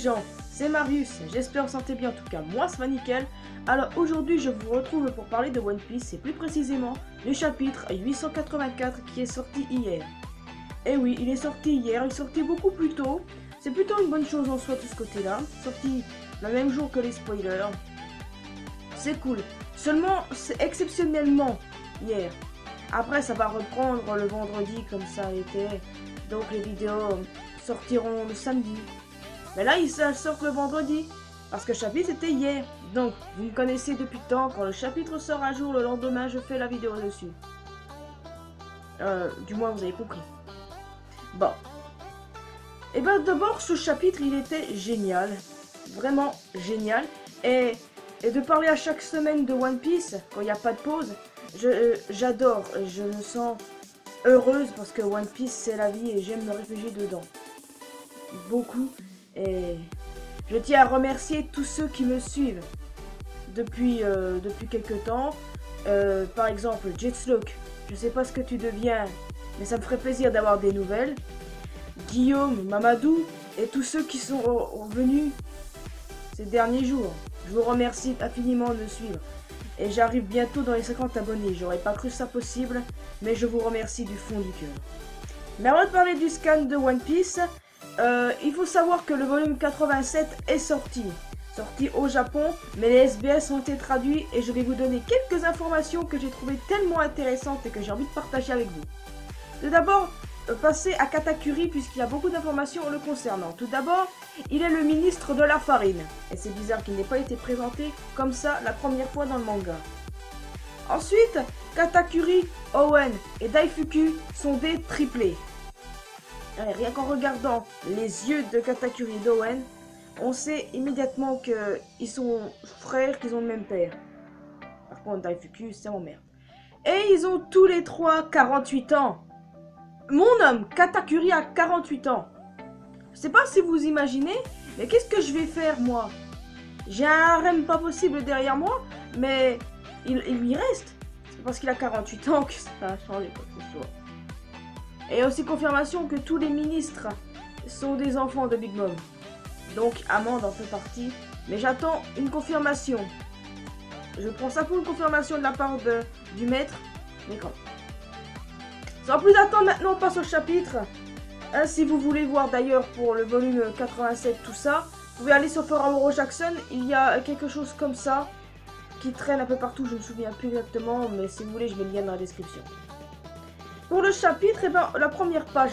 gens, c'est Marius, j'espère que vous sentez bien, en tout cas moi ça va nickel. Alors aujourd'hui je vous retrouve pour parler de One Piece et plus précisément du chapitre 884 qui est sorti hier. Et oui, il est sorti hier, il est sorti beaucoup plus tôt, c'est plutôt une bonne chose en soi de ce côté-là, sorti le même jour que les spoilers. C'est cool, seulement c'est exceptionnellement hier. Après ça va reprendre le vendredi comme ça était, donc les vidéos sortiront le samedi. Mais là, ils sortent le vendredi, parce que le chapitre c'était hier. Donc, vous me connaissez depuis le temps, quand le chapitre sort un jour, le lendemain, je fais la vidéo dessus. Du moins, vous avez compris. Bon. Et ben d'abord, ce chapitre, il était génial. Vraiment génial. Et de parler à chaque semaine de One Piece, quand il n'y a pas de pause, j'adore. Je me sens heureuse, parce que One Piece, c'est la vie, et j'aime me réfugier dedans. Beaucoup. Et je tiens à remercier tous ceux qui me suivent depuis quelques temps. Par exemple, Jetslock, je sais pas ce que tu deviens, mais ça me ferait plaisir d'avoir des nouvelles. Guillaume, Mamadou et tous ceux qui sont venus ces derniers jours. Je vous remercie infiniment de me suivre. Et j'arrive bientôt dans les 50 abonnés. J'aurais pas cru ça possible, mais je vous remercie du fond du cœur. Mais avant de parler du scan de One Piece, il faut savoir que le volume 87 est sorti au Japon, mais les SBS ont été traduits et je vais vous donner quelques informations que j'ai trouvées tellement intéressantes et que j'ai envie de partager avec vous. Tout d'abord, passer à Katakuri puisqu'il y a beaucoup d'informations le concernant. Tout d'abord, il est le ministre de la farine et c'est bizarre qu'il n'ait pas été présenté comme ça la première fois dans le manga. Ensuite, Katakuri, Owen et Daifuku sont des triplés. Rien qu'en regardant les yeux de Katakuri et d'Owen, on sait immédiatement qu'ils sont frères, qu'ils ont le même père. Par contre, Daifuku, c'est mon mère. Et ils ont tous les trois 48 ans. Mon homme, Katakuri, a 48 ans. Je sais pas si vous imaginez, mais qu'est-ce que je vais faire, moi? J'ai un harem pas possible derrière moi, mais il lui reste. C'est parce qu'il a 48 ans que ça a changé quoi que ce soit. Et aussi confirmation que tous les ministres sont des enfants de Big Mom. Donc Amande en fait partie. Mais j'attends une confirmation. Je prends ça pour une confirmation de la part du maître. Mais quand sans plus attendre, maintenant on passe au chapitre. Si vous voulez voir d'ailleurs pour le volume 87 tout ça, vous pouvez aller sur Forum Jackson. Il y a quelque chose comme ça qui traîne un peu partout. Je me souviens plus exactement. Mais si vous voulez, je mets le lien dans la description. Pour le chapitre, eh ben, la première page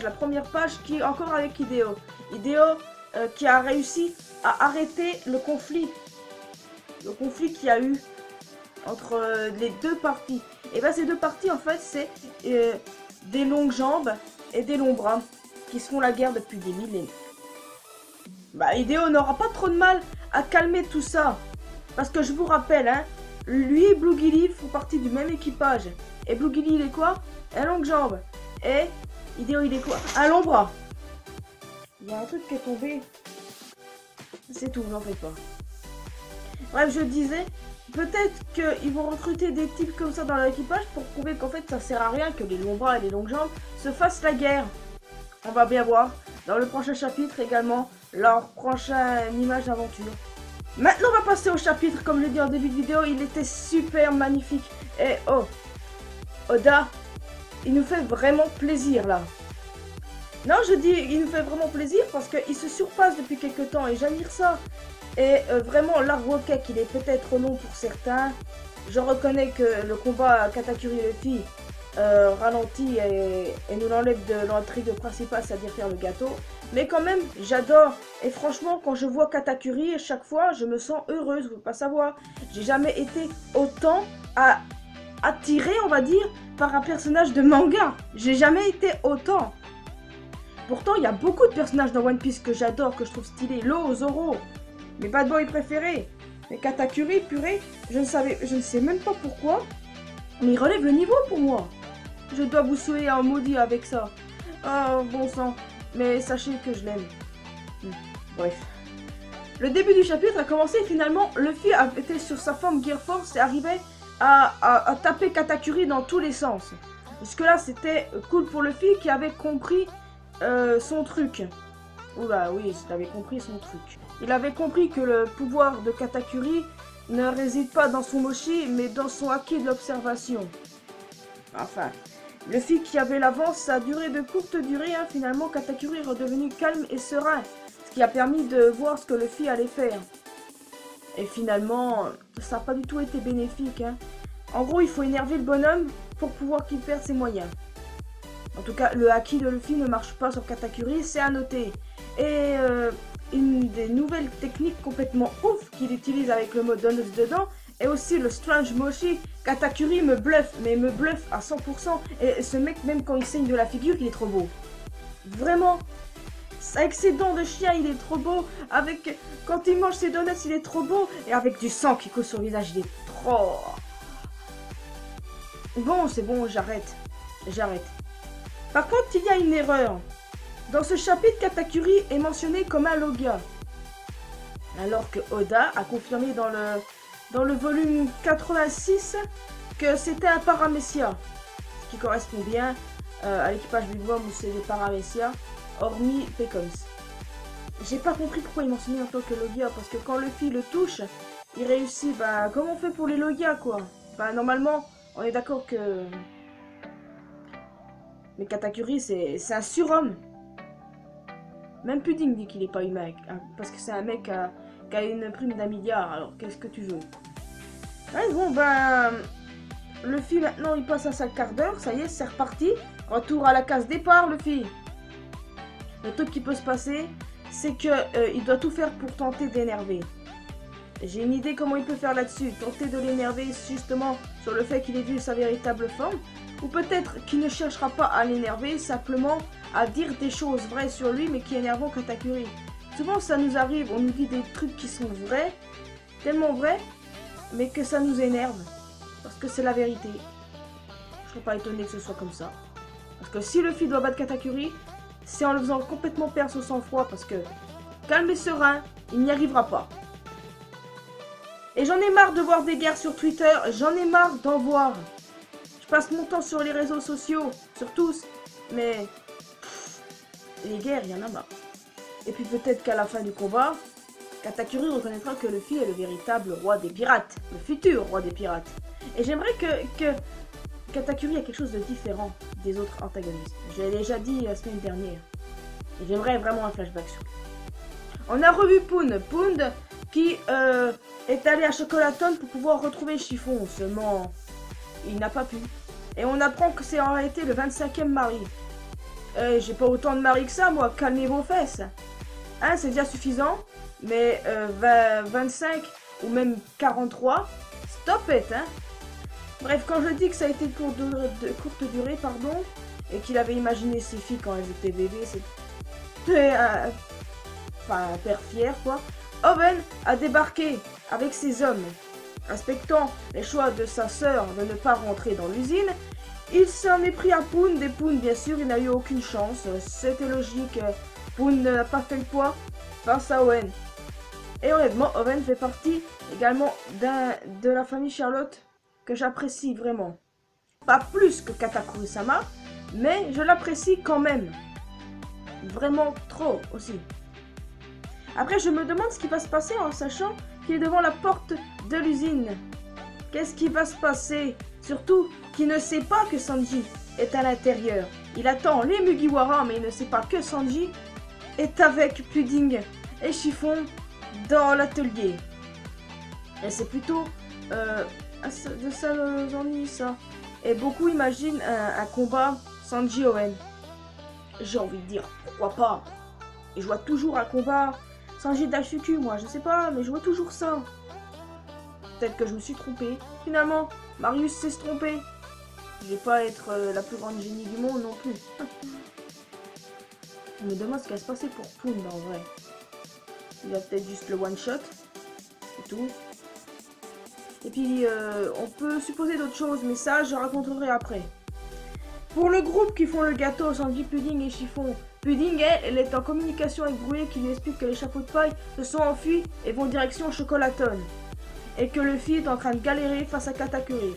qui est encore avec Hideo. Hideo qui a réussi à arrêter le conflit qu'il y a eu entre les deux parties. Et bien ces deux parties en fait c'est des longues jambes et des longs bras qui se font la guerre depuis des millénaires. Bah Hideo n'aura pas trop de mal à calmer tout ça. Parce que je vous rappelle, hein, lui et Blue Gilly font partie du même équipage. Et Blue Gilly il est quoi? Un longue jambe. Et Hideo il est quoi? Un long bras. Il y a un truc qui est tombé. C'est tout, n'en faites pas. Bref, je disais, peut-être qu'ils vont recruter des types comme ça dans leur équipage pour prouver qu'en fait ça sert à rien que les longs bras et les longues jambes se fassent la guerre. On va bien voir dans le prochain chapitre également leur prochaine image d'aventure. Maintenant on va passer au chapitre, comme je l'ai dit en début de vidéo, il était super magnifique. Et oh, Oda, il nous fait vraiment plaisir là. Non, je dis il nous fait vraiment plaisir parce qu'il se surpasse depuis quelques temps et j'admire ça. Et vraiment, l'arc Rocket, il est peut-être long pour certains. Je reconnais que le combat Katakuri Luffy ralentit et nous l'enlève de l'intrigue principale, c'est-à-dire faire le gâteau. Mais quand même, j'adore. Et franchement, quand je vois Katakuri, à chaque fois, je me sens heureuse, vous ne pouvez pas savoir. J'ai jamais été autant attirée, on va dire, par un personnage de manga. J'ai jamais été autant. Pourtant, il y a beaucoup de personnages dans One Piece que j'adore, que je trouve stylés. Law, Zoro, mes bad boys préférés. Mais Katakuri, purée, je ne sais même pas pourquoi, mais il relève le niveau pour moi. Je dois vous souhaiter un maudit avec ça. Oh, bon sang. Mais sachez que je l'aime. Bref. Le début du chapitre a commencé et finalement, Luffy était sur sa forme Gear Force et arrivait à taper Katakuri dans tous les sens. Jusque là, c'était cool pour Luffy qui avait compris son truc. Oula, oui, il avait compris son truc. Il avait compris que le pouvoir de Katakuri ne réside pas dans son mochi, mais dans son acquis de l'observation. Enfin, le fil qui avait l'avance, ça a duré de courte durée, hein. Finalement, Katakuri est redevenu calme et serein, ce qui a permis de voir ce que le fil allait faire. Et finalement, ça n'a pas du tout été bénéfique, hein. En gros, il faut énerver le bonhomme pour pouvoir qu'il perde ses moyens. En tout cas, le haki de Luffy ne marche pas sur Katakuri, c'est à noter. Et une des nouvelles techniques complètement ouf qu'il utilise avec le mode Donuts dedans, et aussi le Strange Moshi. Katakuri me bluffe, mais me bluffe à 100%. Et ce mec, même quand il saigne de la figure, il est trop beau. Vraiment. Avec ses dents de chien, il est trop beau. Avec quand il mange ses donuts, il est trop beau. Et avec du sang qui coule sur le visage, il est trop... Bon, c'est bon, j'arrête. J'arrête. Par contre, il y a une erreur. Dans ce chapitre, Katakuri est mentionné comme un Logia. Alors que Oda a confirmé dans le volume 86 que c'était un Paramecia. Ce qui correspond bien à l'équipage Bigwam où c'est des Paramecia, hormis Pecoms. J'ai pas compris pourquoi il mentionnait en tant que Logia, parce que quand Luffy le touche, il réussit. Bah, comment on fait pour les Logia, quoi? Bah, normalement, on est d'accord que... Mais Katakuri, c'est un surhomme. Même Pudding dit qu'il est pas humain, parce que c'est un mec qui a une prime d'1 milliard, alors qu'est-ce que tu veux? Ouais, bon, ben... Luffy, maintenant, il passe à sa quart d'heure, ça y est, c'est reparti. Retour à la case départ, Luffy. Le truc qui peut se passer, c'est que il doit tout faire pour tenter d'énerver. J'ai une idée comment il peut faire là-dessus. Tenter de l'énerver justement sur le fait qu'il ait vu sa véritable forme. Ou peut-être qu'il ne cherchera pas à l'énerver, simplement à dire des choses vraies sur lui, mais qui énervent Katakuri. Souvent ça nous arrive, on nous dit des trucs qui sont vrais, tellement vrais, mais que ça nous énerve. Parce que c'est la vérité. Je serais pas étonné que ce soit comme ça. Parce que si Luffy doit battre Katakuri, c'est en le faisant complètement perdre son sang-froid, parce que calme et serein, il n'y arrivera pas. Et j'en ai marre de voir des guerres sur Twitter, j'en ai marre d'en voir. Je passe mon temps sur les réseaux sociaux, sur tous, mais les guerres, il y en a marre. Et puis peut-être qu'à la fin du combat, Katakuri reconnaîtra que Luffy est le véritable roi des pirates, le futur roi des pirates. Et j'aimerais que Katakuri ait quelque chose de différent des autres antagonistes. Je l'ai déjà dit la semaine dernière. Et j'aimerais vraiment un flashback sur lui. On a revu Pound. Pound qui est allé à Chocolaton pour pouvoir retrouver Chiffon. Seulement, il n'a pas pu. Et on apprend que c'est en réalité le 25e mari. J'ai pas autant de maris que ça, moi. Calmez vos fesses. Hein, c'est déjà suffisant. Mais 25 ou même 43, stop it, hein. Bref, quand je dis que ça a été de courte durée, pardon, et qu'il avait imaginé ses filles quand elles étaient bébés, c'était enfin, un père fier, quoi. Oven a débarqué avec ses hommes. Respectant les choix de sa sœur de ne pas rentrer dans l'usine, il s'en est pris à Pound, et Pound, bien sûr, il n'a eu aucune chance. C'était logique, Pound n'a pas fait le poids face à Owen. Et honnêtement, Owen fait partie également de la famille Charlotte que j'apprécie vraiment. Pas plus que Katakuri-sama, mais je l'apprécie quand même. Vraiment trop aussi. Après, je me demande ce qui va se passer en sachant qu'il est devant la porte de l'usine. Qu'est-ce qui va se passer? Surtout qu'il ne sait pas que Sanji est à l'intérieur. Il attend les Mugiwara, mais il ne sait pas que Sanji est avec Pudding et Chiffon dans l'atelier. Et c'est plutôt de ça l'ennui, ça. Et beaucoup imaginent un combat Sanji-Owen. J'ai envie de dire, pourquoi pas. Et je vois toujours un combat Sanji Daisuke, moi, je sais pas, mais je vois toujours ça. Peut-être que je me suis trompée. Finalement, Marius s'est trompé. Je vais pas être la plus grande génie du monde non plus. Je me demande ce qui va se passer pour Pound en vrai. Il a peut-être juste le one-shot. C'est tout. Et puis, on peut supposer d'autres choses, mais ça, je raconterai après. Pour le groupe qui font le gâteau, Sanji, Pudding et Chiffon. Pudding, elle est en communication avec Brouillé qui lui explique que les chapeaux de paille se sont enfuis et vont direction Chocolaton. Et que Luffy est en train de galérer face à Katakuri.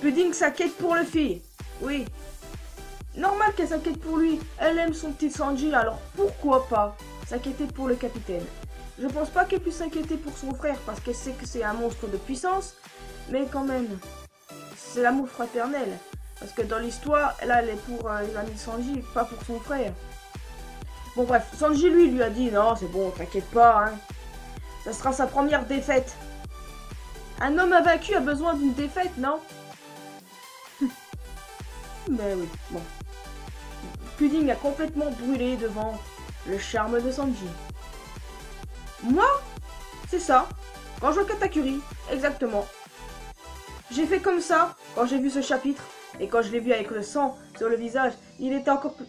Pudding s'inquiète pour Luffy. Oui. Normal qu'elle s'inquiète pour lui. Elle aime son petit Sanji, alors pourquoi pas? s'inquiéter pour le capitaine. Je pense pas qu'elle puisse s'inquiéter pour son frère parce qu'elle sait que c'est un monstre de puissance, mais quand même, c'est l'amour fraternel. Parce que dans l'histoire, là, elle est pour les amis de Sanji, pas pour son frère. Bon bref, Sanji lui a dit non, c'est bon, t'inquiète pas, hein. Ça sera sa première défaite. Un homme invaincu a besoin d'une défaite, non? Mais oui, bon. Pudding a complètement brûlé devant le charme de Sanji. Moi, c'est ça. Quand je vois Katakuri, exactement. J'ai fait comme ça quand j'ai vu ce chapitre. Et quand je l'ai vu avec le sang sur le visage, il était encore plus...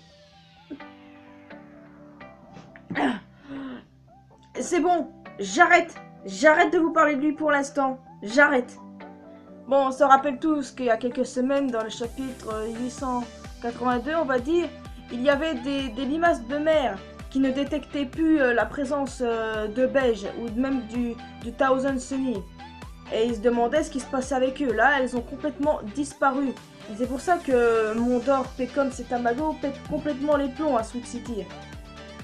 C'est bon, j'arrête. J'arrête de vous parler de lui pour l'instant. J'arrête. Bon, on se rappelle tous qu'il y a quelques semaines, dans le chapitre 882, on va dire, il y avait des limaces de mer qui ne détectaient plus la présence de Beige ou même du Thousand Sunny. Et ils se demandaient ce qui se passait avec eux. Là, elles ont complètement disparu. Et c'est pour ça que Mondor, Pecom et Tamago pètent complètement les plombs à Sweet City.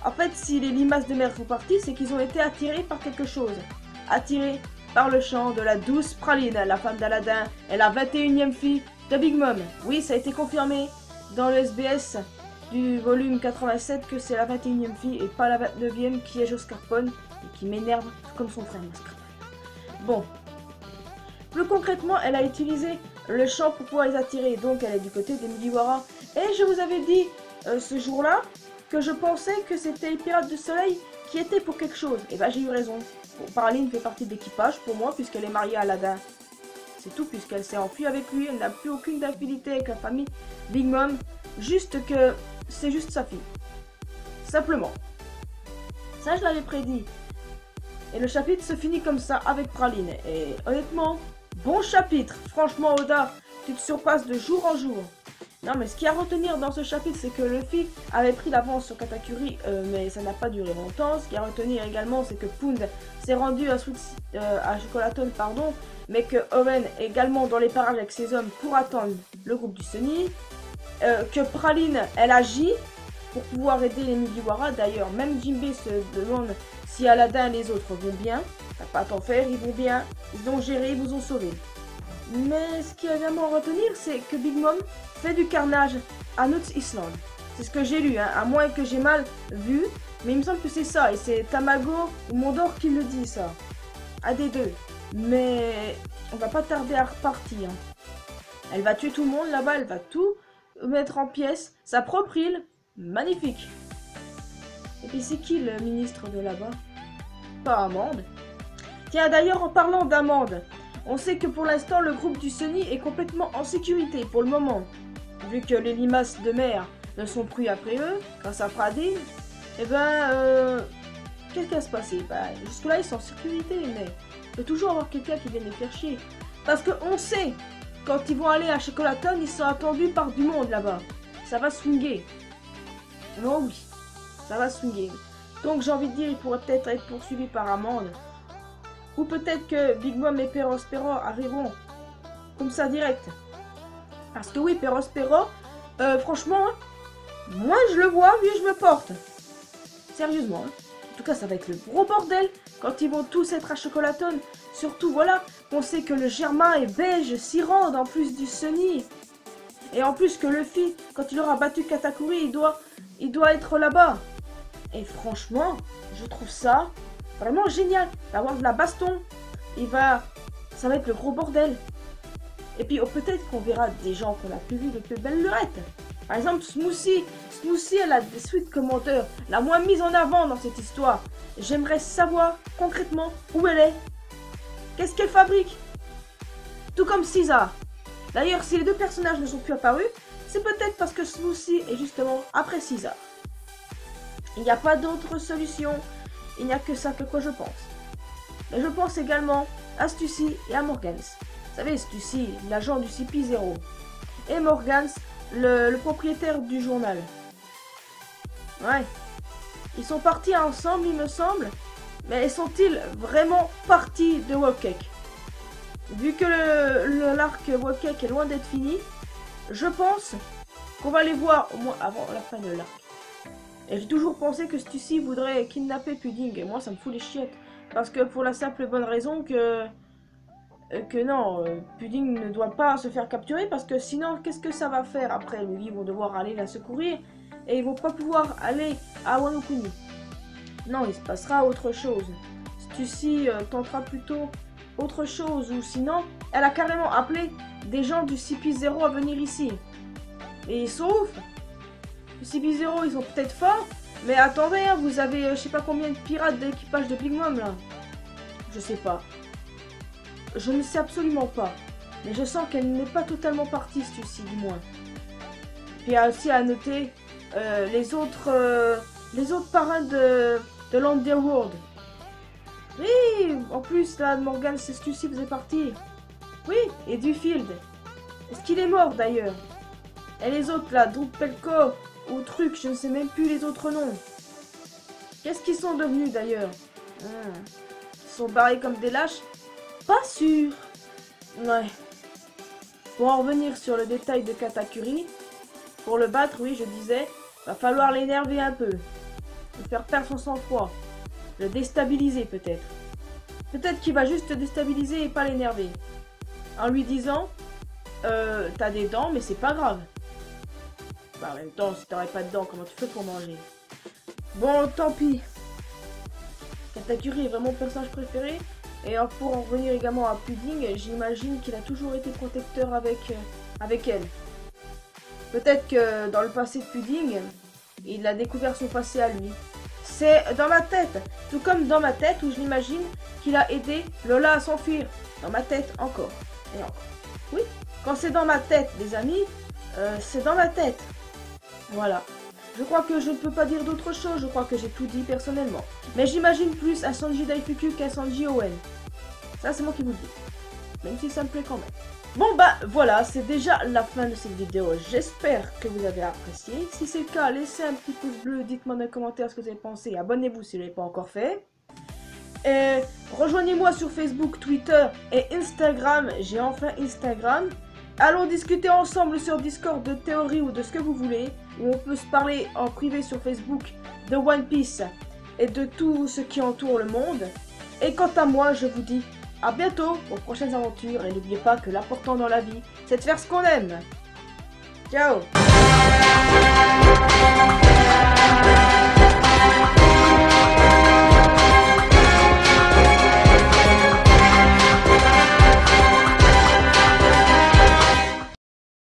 En fait, si les limaces de mer sont partis, c'est qu'ils ont été attirés par quelque chose. Attirés par le chant de la douce Praline, la femme d'Aladin, et la 21e fille de Big Mom. Oui, ça a été confirmé dans le SBS du volume 87 que c'est la 21e fille et pas la 29e qui est Joscarpone et qui m'énerve comme son frère Mascarpone. Bon. Plus concrètement, elle a utilisé le chant pour pouvoir les attirer, donc elle est du côté des Mugiwara. Et je vous avais dit ce jour-là que je pensais que c'était les Pirates du Soleil qui étaient pour quelque chose. Et ben j'ai eu raison. Paraline fait partie de l'équipage pour moi puisqu'elle est mariée à Aladin. C'est tout, puisqu'elle s'est enfuie avec lui, elle n'a plus aucune affinité avec la famille Big Mom, juste que c'est juste sa fille. Simplement. Ça je l'avais prédit. Et le chapitre se finit comme ça avec Praline. Et honnêtement, bon chapitre. Franchement Oda, tu te surpasses de jour en jour. Non mais ce qu'il y a à retenir dans ce chapitre, c'est que Luffy avait pris l'avance sur Katakuri, mais ça n'a pas duré longtemps. Ce qu'il y a à retenir également, c'est que Pound s'est rendu à Chocolaton, pardon, mais que Owen est également dans les parages avec ses hommes pour attendre le groupe du Sunny. Que Praline, elle agit pour pouvoir aider les Mugiwara. D'ailleurs, même Jinbei se demande si Aladin et les autres vont bien. T'as pas à t'en faire, ils vont bien. Ils ont géré, ils vous ont sauvé. Mais ce qu'il y a également à retenir, c'est que Big Mom fait du carnage à Nuts Island. C'est ce que j'ai lu, hein, à moins que j'ai mal vu. Mais il me semble que c'est ça, et c'est Tamago ou Mondor qui le dit, ça. Un des deux. Mais on va pas tarder à repartir. Elle va tuer tout le monde là-bas, elle va tout mettre en pièces. Sa propre île, magnifique. Et puis c'est qui le ministre de là-bas? Pas Amande. Tiens, d'ailleurs, en parlant d'Amande, on sait que pour l'instant, le groupe du Sunny est complètement en sécurité pour le moment. Vu que les limaces de mer ne sont plus après eux, grâce à Pradine, et ben, qu'est-ce qui va se passer? Ben, jusque-là, ils sont en sécurité, mais il peut toujours avoir quelqu'un qui vient les faire chier. Parce qu'on sait, quand ils vont aller à Chocolaton, ils sont attendus par du monde là-bas. Ça va swinguer. Oh oui, ça va swinguer. Donc j'ai envie de dire, il pourrait peut-être être poursuivi par Amande. Ou peut-être que Big Mom et Perospero arriveront comme ça direct. Parce que oui, Perospero, franchement, moi je le vois, lui je me porte. Sérieusement. Hein. En tout cas, ça va être le gros bordel quand ils vont tous être à Chocolaton. Surtout, voilà, on sait que le Germain et Beige s'y rendent en plus du Sunny. Et en plus que Luffy, quand il aura battu Katakuri, il doit être là-bas. Et franchement, je trouve ça vraiment génial d'avoir de la baston. Ça va être le gros bordel. Et puis peut-être qu'on verra des gens qu'on a plus vu de plus belles lurettes. Par exemple, Smoothie. Smoothie, elle a des suites commandeurs, la moins mise en avant dans cette histoire. J'aimerais savoir concrètement où elle est. Qu'est-ce qu'elle fabrique? Tout comme Caesar. D'ailleurs, si les deux personnages ne sont plus apparus, c'est peut-être parce que Smoothie est justement après Caesar. Il n'y a pas d'autre solution. Il n'y a que ça que quoi je pense. Mais je pense également à Stussy et à Morgans. Vous savez, Stussy, l'agent du CP0. Et Morgans, le propriétaire du journal. Ouais. Ils sont partis ensemble, il me semble. Mais sont-ils vraiment partis de Whole Cake? Vu que l'arc Whole Cake est loin d'être fini, je pense qu'on va les voir au moins avant la fin de l'arc. Et j'ai toujours pensé que Stussy voudrait kidnapper Pudding. Et moi, ça me fout les chiottes. Parce que pour la simple et bonne raison que non, Pudding ne doit pas se faire capturer. Parce que sinon, qu'est-ce que ça va faire après? Ils vont devoir aller la secourir. Et ils vont pas pouvoir aller à Wano Kuni. Non, il se passera autre chose. Stussy tentera plutôt autre chose. Ou sinon, elle a carrément appelé des gens du CP0 à venir ici. Et sauf... Le CP0, ils sont peut-être forts, mais attendez, hein, vous avez je sais pas combien de pirates de l'équipage de Big Mom là. Je sais pas. Je ne sais absolument pas. Mais je sens qu'elle n'est pas totalement partie, Stussy, du moins. Puis il y a aussi à noter les autres parrains de l'Underworld. Oui, en plus, là, Morgan, c'est Stussy faisait partie. Oui, et Duffield. Est-ce qu'il est mort d'ailleurs? Et les autres là, Drupelko ou truc, je ne sais même plus les autres noms. Qu'est-ce qu'ils sont devenus d'ailleurs? Ils sont barrés comme des lâches? Pas sûr. Ouais. Pour en revenir sur le détail de Katakuri, pour le battre, oui, je disais, va falloir l'énerver un peu. Le faire perdre son sang-froid. Le déstabiliser peut-être. Peut-être qu'il va juste te déstabiliser et pas l'énerver. En lui disant, t'as des dents, mais c'est pas grave. Bah, en même temps, si t'aurais pas de dents, comment tu fais pour manger? Bon, tant pis. Katakuri est vraiment mon personnage préféré. Et pour en revenir également à Pudding, j'imagine qu'il a toujours été protecteur avec elle. Peut-être que dans le passé de Pudding, il a découvert son passé à lui. C'est dans ma tête. Tout comme dans ma tête où je l'imagine qu'il a aidé Lola à s'enfuir. Dans ma tête encore. Et encore. Oui, quand c'est dans ma tête, les amis, c'est dans ma tête. Voilà. Je crois que je ne peux pas dire d'autre chose, je crois que j'ai tout dit personnellement. Mais j'imagine plus un Sanji Daifuku qu'un Sanji Owen. Ça, c'est moi qui vous le dis. Même si ça me plaît quand même. Bon bah voilà, c'est déjà la fin de cette vidéo. J'espère que vous avez apprécié. Si c'est le cas, laissez un petit pouce bleu, dites-moi dans les commentaires ce que vous avez pensé. Abonnez-vous si vous ne l'avez pas encore fait. Et rejoignez-moi sur Facebook, Twitter et Instagram. J'ai enfin Instagram. Allons discuter ensemble sur Discord de théorie ou de ce que vous voulez. Où on peut se parler en privé sur Facebook de One Piece et de tout ce qui entoure le monde. Et quant à moi, je vous dis à bientôt pour prochaines aventures. Et n'oubliez pas que l'important dans la vie, c'est de faire ce qu'on aime. Ciao!